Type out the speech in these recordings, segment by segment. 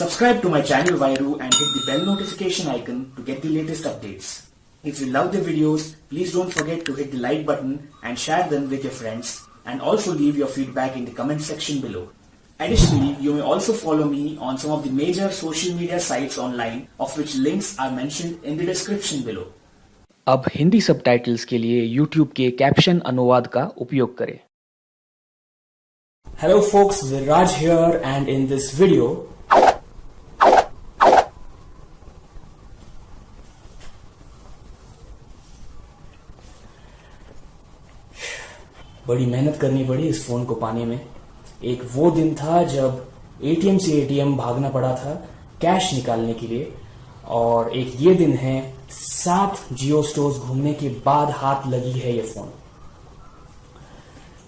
Subscribe to my channel Vairu and hit the bell notification icon to get the latest updates. If you love the videos, please don't forget to hit the like button and share them with your friends, and also leave your feedback in the comment section below. Additionally, you may also follow me on some of the major social media sites online, of which links are mentioned in the description below. अब Hindi subtitles के लिए YouTube के caption अनुवाद का उपयोग करें. Hello folks, Viraj here, and in this video बड़ी मेहनत करनी पड़ी इस फोन को पाने में. एक वो दिन था जब एटीएम से एटीएम भागना पड़ा था कैश निकालने के लिए, और एक ये दिन है 7 जियो स्टोर्स घूमने के बाद हाथ लगी है ये phone.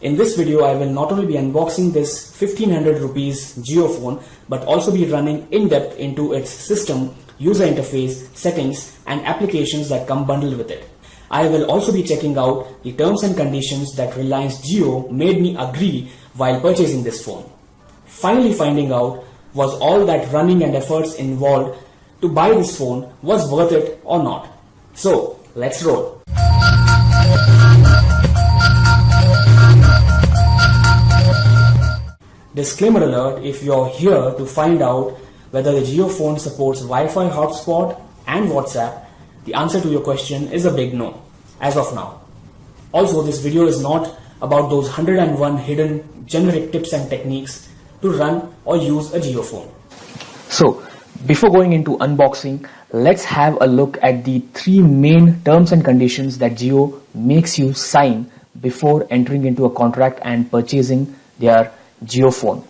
In this video, I will not only be unboxing this 1500 rupees Jio phone, but also be running in depth into its system, user interface, settings, and applications that come bundled with it. I will also be checking out the terms and conditions that Reliance Jio made me agree while purchasing this phone. Finally finding out was all that running and efforts involved to buy this phone was worth it or not. So, let's roll. Disclaimer alert: if you're here to find out whether the Jio phone supports Wi-Fi hotspot and WhatsApp, the answer to your question is a big no, as of now. Also, this video is not about those 101 hidden generic tips and techniques to run or use a Jio phone. So, before going into unboxing, let's have a look at the 3 main terms and conditions that Jio makes you sign before entering into a contract and purchasing their Jio phone.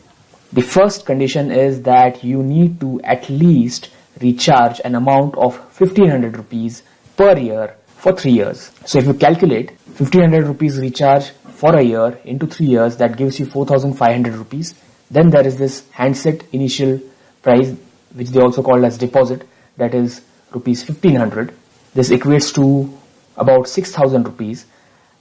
The first condition is that you need to at least recharge an amount of 1500 rupees per year for 3 years. So if you calculate 1500 rupees recharge for a year into 3 years, that gives you 4500 rupees. Then there is this handset initial price, which they also call as deposit, that is rupees 1500. This equates to about 6000 rupees.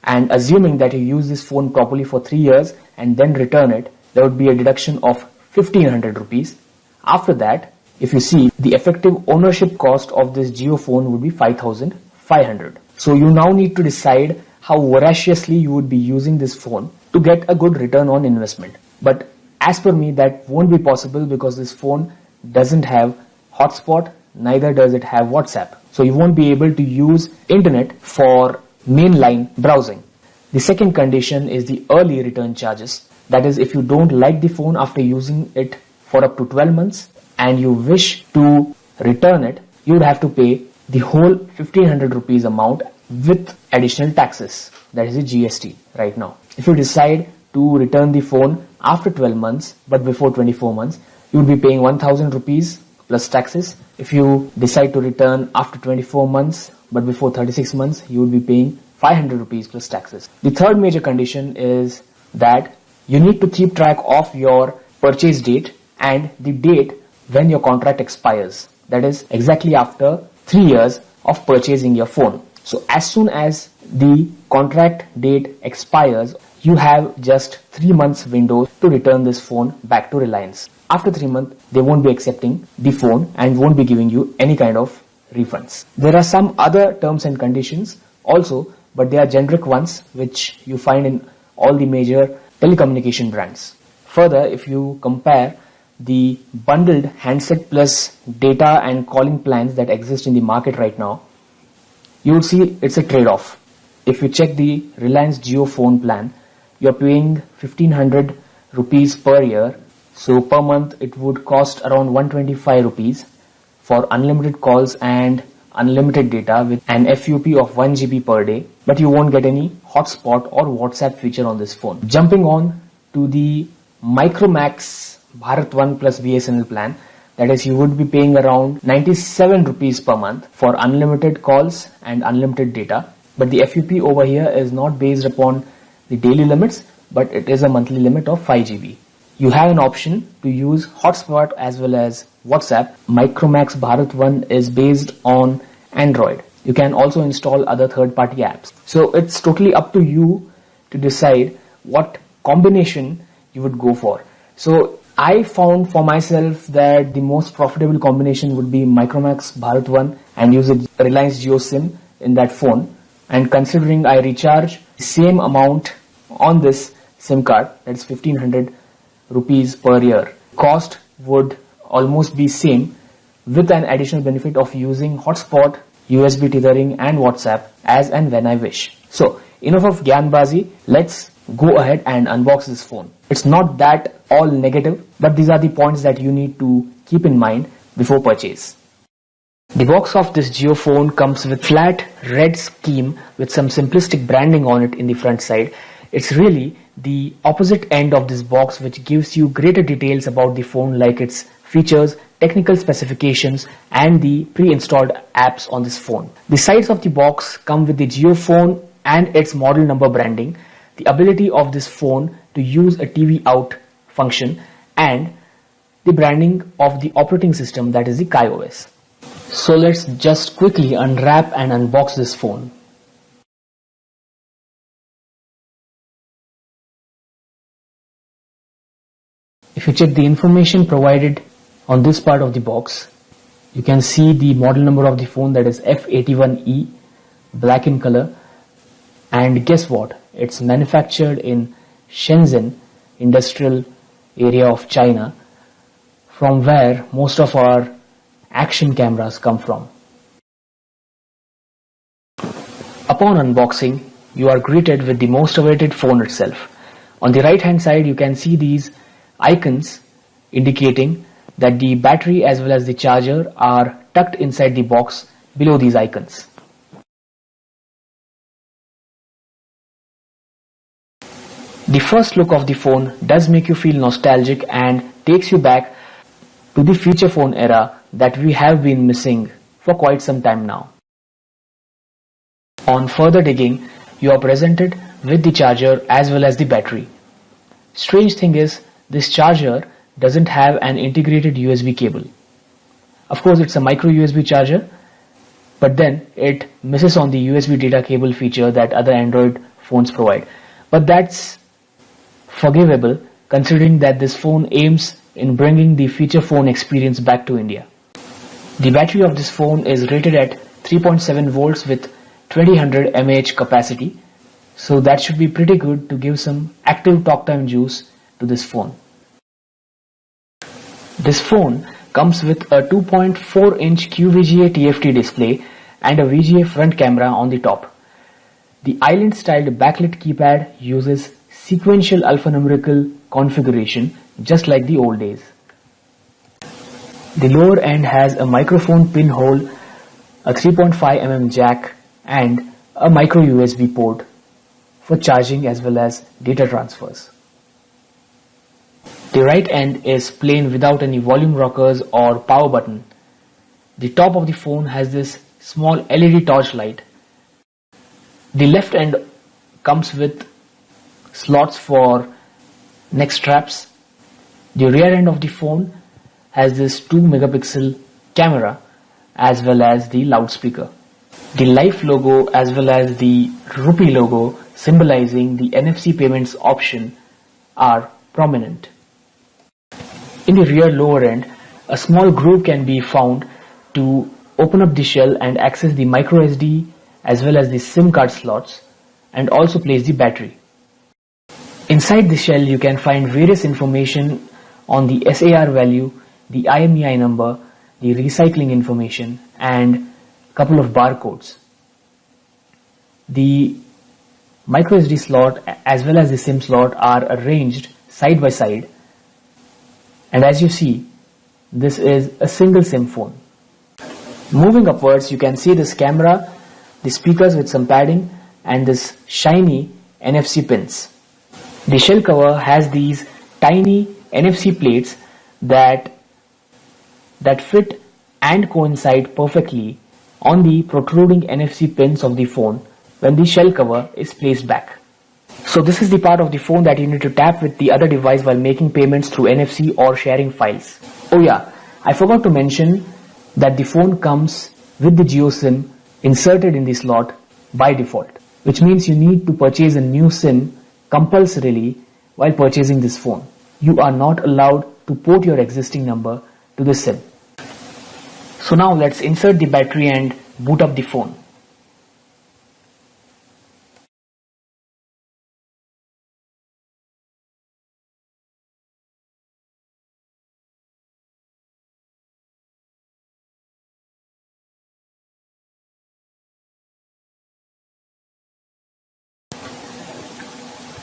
And assuming that you use this phone properly for 3 years and then return it, there would be a deduction of 1500 rupees. After that, if you see, the effective ownership cost of this Jio phone would be 5500. So you now need to decide how voraciously you would be using this phone to get a good return on investment. But as per me, that won't be possible because this phone doesn't have hotspot, neither does it have WhatsApp. So you won't be able to use internet for mainline browsing. The second condition is the early return charges. That is, if you don't like the phone after using it for up to 12 months and you wish to return it, you would have to pay the whole 1500 rupees amount with additional taxes. That is the GST right now. If you decide to return the phone after 12 months but before 24 months, you would be paying 1000 rupees plus taxes. If you decide to return after 24 months but before 36 months, you would be paying 500 rupees plus taxes. The third major condition is that you need to keep track of your purchase date and the date when your contract expires. That is exactly after 3 years of purchasing your phone. So as soon as the contract date expires, you have just 3 months window to return this phone back to Reliance. After 3 months, they won't be accepting the phone and won't be giving you any kind of refunds. There are some other terms and conditions also, but they are generic ones which you find in all the major telecommunication brands. Further, if you compare the bundled handset plus data and calling plans that exist in the market right now, you would see it's a trade-off. If you check the Reliance Jio phone plan, you're paying 1500 rupees per year. So per month it would cost around 125 rupees for unlimited calls and unlimited data with an FUP of 1 GB per day, but you won't get any hotspot or WhatsApp feature on this phone. Jumping on to the Micromax Bharat One plus BSNL plan, that is, you would be paying around 97 rupees per month for unlimited calls and unlimited data, but the FUP over here is not based upon the daily limits, but it is a monthly limit of 5 GB. You have an option to use hotspot as well as WhatsApp. Micromax Bharat One is based on Android. You can also install other third-party apps. So it's totally up to you to decide what combination you would go for. So I found for myself that the most profitable combination would be Micromax Bharat One and use a Reliance Jio SIM in that phone. And considering I recharge the same amount on this SIM card, that's 1500 rupees per year, cost would almost be same with an additional benefit of using hotspot, USB tethering and WhatsApp as and when I wish. So enough of Gyanbazi, let's go ahead and unbox this phone. It's not that all negative, but these are the points that you need to keep in mind before purchase. The box of this Jio phone comes with flat red scheme with some simplistic branding on it in the front side. It's really the opposite end of this box, which gives you greater details about the phone, like its features, technical specifications and the pre-installed apps on this phone. The sides of the box come with the Jio phone and its model number branding, the ability of this phone to use a TV out function, and the branding of the operating system, that is the KaiOS. So let's just quickly unwrap and unbox this phone. If you check the information provided on this part of the box, you can see the model number of the phone, that is F81E, black in color. And guess what? It's manufactured in Shenzhen industrial area of China, from where most of our action cameras come from. Upon unboxing, you are greeted with the most awaited phone itself. On the right hand side, you can see these icons indicating that the battery as well as the charger are tucked inside the box below these icons. The first look of the phone does make you feel nostalgic and takes you back to the feature phone era that we have been missing for quite some time now. On further digging, you are presented with the charger as well as the battery. Strange thing is, this charger doesn't have an integrated USB cable. Of course, it's a micro USB charger, but then it misses on the USB data cable feature that other Android phones provide. But that's forgivable considering that this phone aims in bringing the feature phone experience back to India. The battery of this phone is rated at 3.7 volts with 2000 mAh capacity, so that should be pretty good to give some active talk time juice to this phone. This phone comes with a 2.4-inch QVGA TFT display and a VGA front camera on the top. The island-styled backlit keypad uses sequential alphanumerical configuration just like the old days. The lower end has a microphone pinhole, a 3.5mm jack and a micro USB port for charging as well as data transfers. The right end is plain without any volume rockers or power button. The top of the phone has this small LED torch light. The left end comes with slots for neck straps. The rear end of the phone has this 2 megapixel camera as well as the loudspeaker. The Life logo as well as the Rupee logo symbolizing the NFC payments option are prominent. In the rear lower end, a small groove can be found to open up the shell and access the micro SD as well as the SIM card slots and also place the battery. Inside the shell you can find various information on the SAR value, the IMEI number, the recycling information and a couple of barcodes. The micro SD slot as well as the SIM slot are arranged side by side, and as you see, this is a single SIM phone. Moving upwards, you can see this camera, the speakers with some padding and this shiny NFC pins. The shell cover has these tiny NFC plates that fit and coincide perfectly on the protruding NFC pins of the phone when the shell cover is placed back. So this is the part of the phone that you need to tap with the other device while making payments through NFC or sharing files. Oh yeah, I forgot to mention that the phone comes with the Jio SIM inserted in the slot by default, which means you need to purchase a new SIM compulsorily while purchasing this phone. You are not allowed to port your existing number to the SIM. So now let's insert the battery and boot up the phone.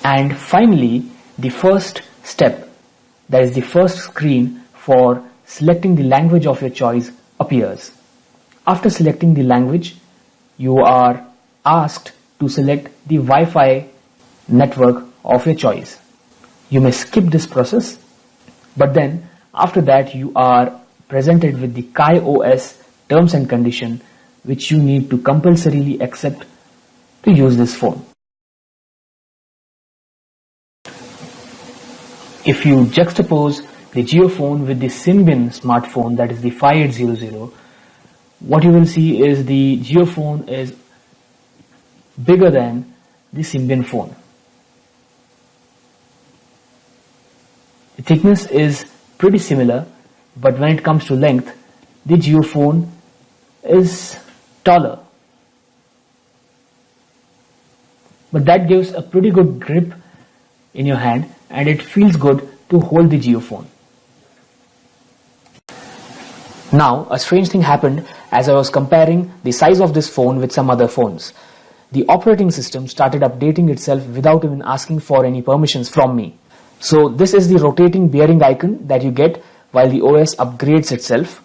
And finally, the first step, that is the first screen for selecting the language of your choice, appears. After selecting the language, you are asked to select the Wi-Fi network of your choice. You may skip this process, but then after that you are presented with the KaiOS terms and condition, which you need to compulsorily accept to use this phone. If you juxtapose the JioPhone with the Symbian smartphone, that is the 5800, what you will see is the JioPhone is bigger than the Symbian phone. The thickness is pretty similar, but when it comes to length, the JioPhone is taller. But that gives a pretty good grip in your hand, and it feels good to hold the JioPhone. Now, a strange thing happened as I was comparing the size of this phone with some other phones. The operating system started updating itself without even asking for any permissions from me. So this is the rotating bearing icon that you get while the OS upgrades itself.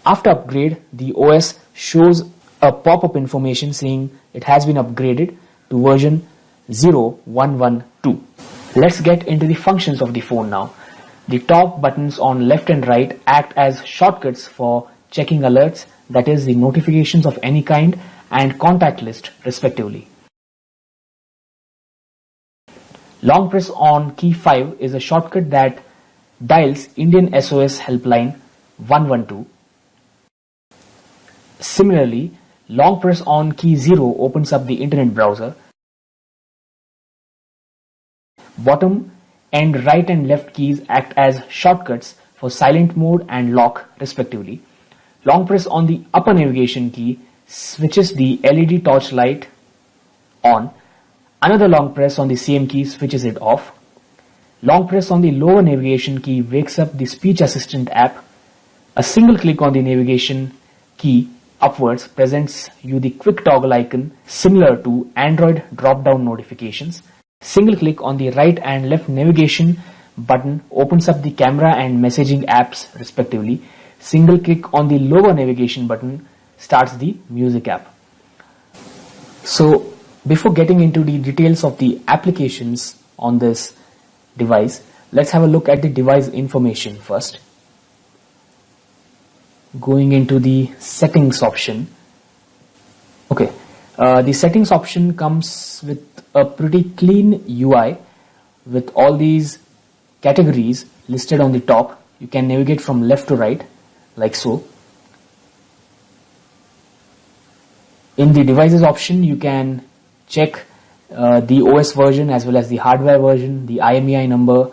After upgrade, the OS shows a pop-up information saying it has been upgraded to version 0112. Let's get into the functions of the phone now. The top buttons on left and right act as shortcuts for checking alerts, that is the notifications of any kind, and contact list respectively. Long press on key 5 is a shortcut that dials Indian SOS helpline 112. Similarly, long press on key 0 opens up the internet browser. Bottom and right and left keys act as shortcuts for silent mode and lock respectively. Long press on the upper navigation key switches the LED torch light on. Another long press on the same key switches it off. Long press on the lower navigation key wakes up the speech assistant app. A single click on the navigation key upwards presents you the quick toggle icon similar to Android drop-down notifications. Single click on the right and left navigation button opens up the camera and messaging apps respectively. Single click on the lower navigation button starts the music app. So before getting into the details of the applications on this device, let's have a look at the device information first. Going into the settings option. Okay, the settings option comes with a pretty clean UI with all these categories listed on the top. You can navigate from left to right like so. In the devices option, you can check the OS version as well as the hardware version, the IMEI number,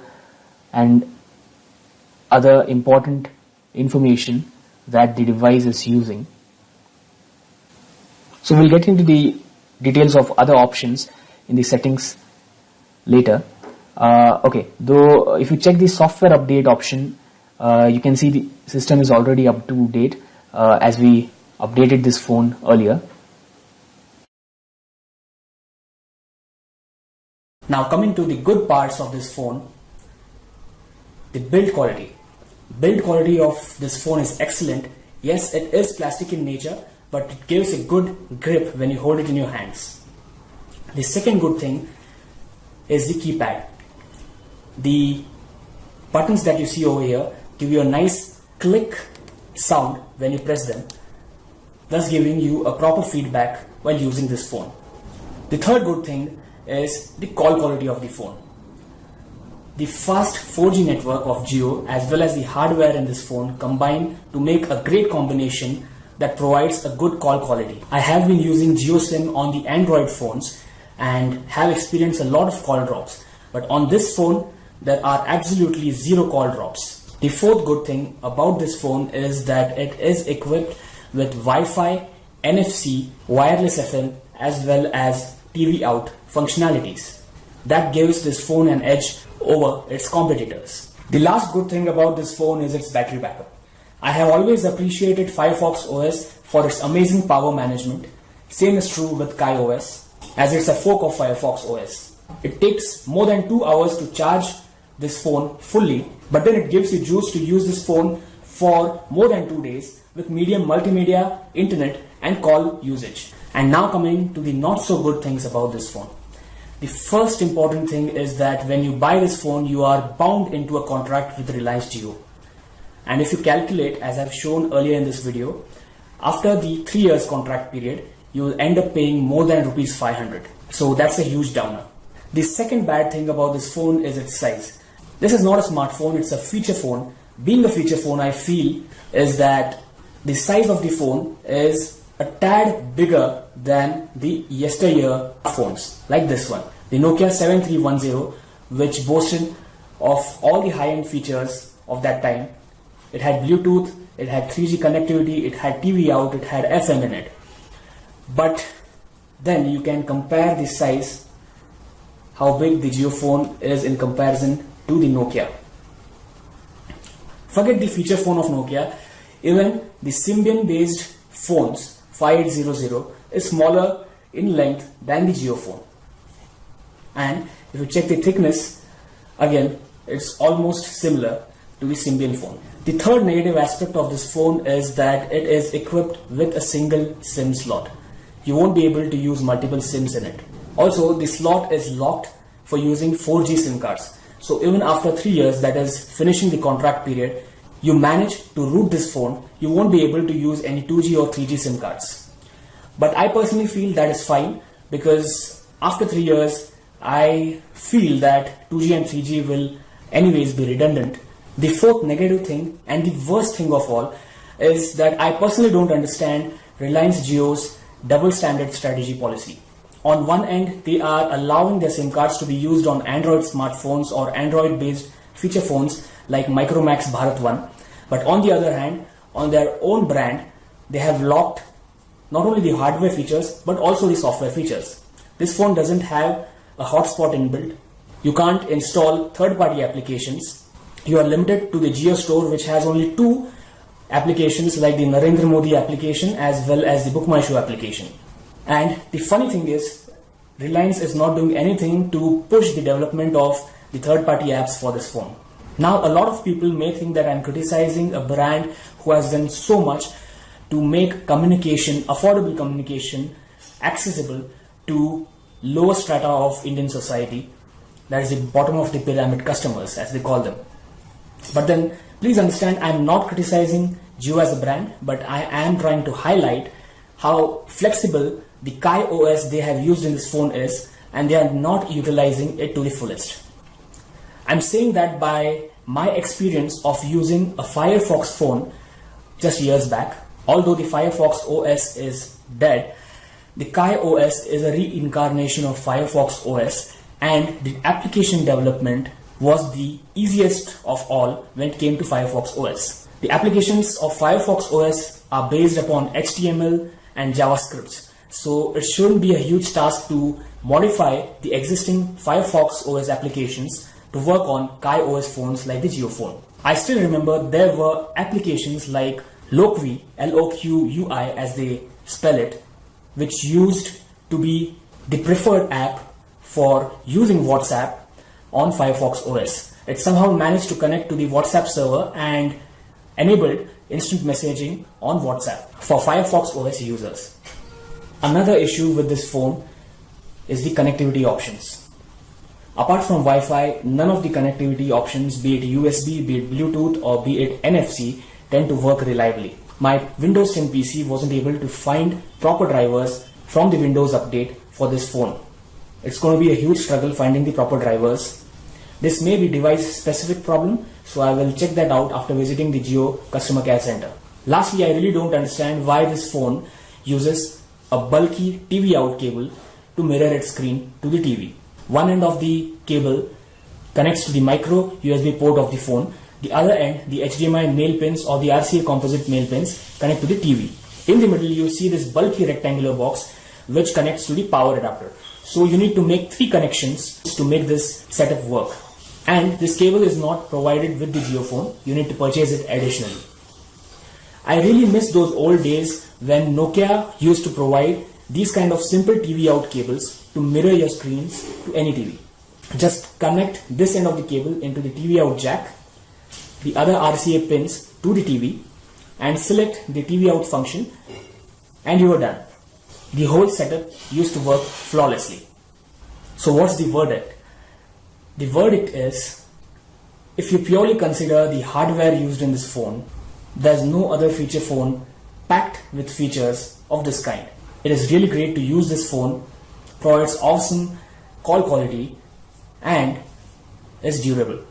and other important information that the device is using. So we'll get into the details of other options in the settings later. Okay, though if you check the software update option, you can see the system is already up to date as we updated this phone earlier. Now coming to the good parts of this phone, the build quality. Build quality of this phone is excellent. Yes, it is plastic in nature, but it gives a good grip when you hold it in your hands. The second good thing is the keypad. The buttons that you see over here give you a nice click sound when you press them, thus giving you a proper feedback while using this phone. The third good thing is the call quality of the phone. the fast 4G network of Jio as well as the hardware in this phone combine to make a great combination that provides a good call quality. I have been using JioSIM on the Android phones and have experienced a lot of call drops, but on this phone there are absolutely zero call drops. The fourth good thing about this phone is that it is equipped with Wi-Fi, NFC, wireless FM as well as TV out functionalities. That gives this phone an edge over its competitors. The last good thing about this phone is its battery backup. I have always appreciated Firefox OS for its amazing power management. Same is true with KaiOS, as it's a fork of Firefox OS. It takes more than 2 hours to charge this phone fully, but then it gives you juice to use this phone for more than 2 days with medium multimedia, internet and call usage. And now coming to the not so good things about this phone. The first important thing is that when you buy this phone, you are bound into a contract with Reliance Jio. And if you calculate, as I've shown earlier in this video, after the 3 years contract period, you will end up paying more than rupees 500. So that's a huge downer. The second bad thing about this phone is its size. This is not a smartphone, it's a feature phone. Being a feature phone, I feel is that the size of the phone is a tad bigger than the yesteryear phones like this one, the Nokia 7310, which boasted of all the high-end features of that time. It had Bluetooth, it had 3G connectivity, it had TV out, it had FM in it. But then you can compare the size, how big the Jio phone is in comparison to the Nokia. Forget the feature phone of Nokia, even the Symbian based phones 5800 is smaller in length than the Jio phone. And if you check the thickness, again it's almost similar to the Symbian phone. The third negative aspect of this phone is that it is equipped with a single SIM slot. You won't be able to use multiple SIMs in it. Also, the slot is locked for using 4G SIM cards. So even after 3 years, that is finishing the contract period, you manage to root this phone, you won't be able to use any 2G or 3G SIM cards. But I personally feel that is fine, because after 3 years, I feel that 2G and 3G will anyways be redundant. The fourth negative thing and the worst thing of all is that I personally don't understand Reliance Jio's double standard strategy policy. On one end, they are allowing their SIM cards to be used on Android smartphones or Android based feature phones like Micromax Bharat One. But on the other hand, on their own brand, they have locked not only the hardware features but also the software features. This phone doesn't have a hotspot inbuilt. You can't install third-party applications. You are limited to the Jio store, which has only 2 applications like the Narendra Modi application as well as the Book My Show application. And the funny thing is, Reliance is not doing anything to push the development of the third-party apps for this phone. Now, a lot of people may think that I'm criticizing a brand who has done so much to make communication, affordable communication, accessible to lower strata of Indian society. That is the bottom of the pyramid customers, as they call them. But then, please understand, I'm not criticizing Jio as a brand, but I am trying to highlight how flexible the KaiOS they have used in this phone is, and they are not utilizing it to the fullest. I'm saying that by my experience of using a Firefox phone just years back. Although the Firefox OS is dead, the KaiOS is a reincarnation of Firefox OS, and the application development was the easiest of all when it came to Firefox OS. The applications of Firefox OS are based upon HTML and JavaScript, so it shouldn't be a huge task to modify the existing Firefox OS applications to work on KaiOS phones like the Jio phone. I still remember there were applications like Loqui, L-O-Q-U-I as they spell it, which used to be the preferred app for using WhatsApp on Firefox OS. It somehow managed to connect to the WhatsApp server and enabled instant messaging on WhatsApp for Firefox OS users. Another issue with this phone is the connectivity options. Apart from Wi-Fi, none of the connectivity options, be it USB, be it Bluetooth or be it NFC, tend to work reliably. My Windows 10 PC wasn't able to find proper drivers from the Windows update for this phone. It's going to be a huge struggle finding the proper drivers This may be device specific problem, so I will check that out after visiting the Jio customer care center. Lastly, I really don't understand why this phone uses a bulky TV out cable to mirror its screen to the TV. One end of the cable connects to the micro USB port of the phone. The other end, the HDMI male pins or the RCA composite male pins, connect to the TV. In the middle, you see this bulky rectangular box which connects to the power adapter. So you need to make 3 connections to make this setup work. And this cable is not provided with the JioPhone. You need to purchase it additionally. I really miss those old days when Nokia used to provide these kind of simple TV out cables to mirror your screens to any TV. Just connect this end of the cable into the TV out jack, the other RCA pins to the TV, and select the TV out function, and you are done. The whole setup used to work flawlessly. So what's the verdict? The verdict is, if you purely consider the hardware used in this phone, there's no other feature phone packed with features of this kind. It is really great to use this phone, provides awesome call quality, and is durable.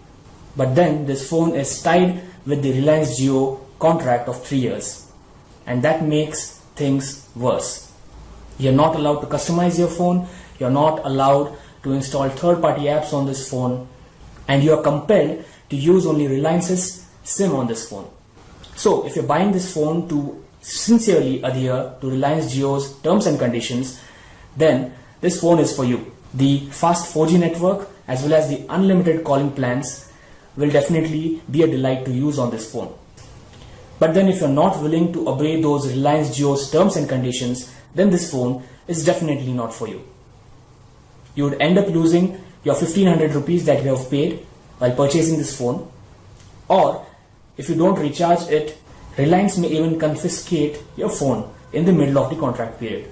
But then this phone is tied with the Reliance Jio contract of 3 years, and that makes things worse. You're not allowed to customize your phone, you're not allowed to install third-party apps on this phone, and you are compelled to use only Reliance's SIM on this phone. So if you're buying this phone to sincerely adhere to Reliance Jio's terms and conditions, then this phone is for you. The fast 4G network as well as the unlimited calling plans will definitely be a delight to use on this phone. But then if you're not willing to obey those Reliance Jio's terms and conditions, then this phone is definitely not for you. You would end up losing your 1500 rupees that you have paid while purchasing this phone, or if you don't recharge it, Reliance may even confiscate your phone in the middle of the contract period.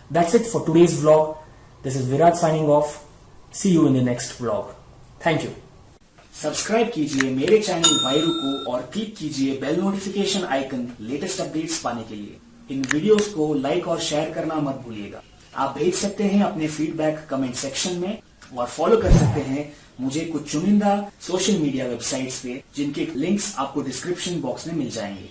That's it for today's vlog. This is Virat signing off. See you in the next vlog. Thank you. Subscribe कीजिए मेरे channel वायरू को और click कीजिए bell notification icon latest updates पाने के लिए। इन वीडियोस को लाइक और शेयर करना मत भूलिएगा। आप भेज सकते हैं अपने फीडबैक कमेंट सेक्शन में और फॉलो कर सकते हैं मुझे कुछ चुनिंदा सोशल मीडिया वेबसाइट्स पे, जिनके लिंक्स आपको डिस्क्रिप्शन बॉक्स में मिल जाएंगे।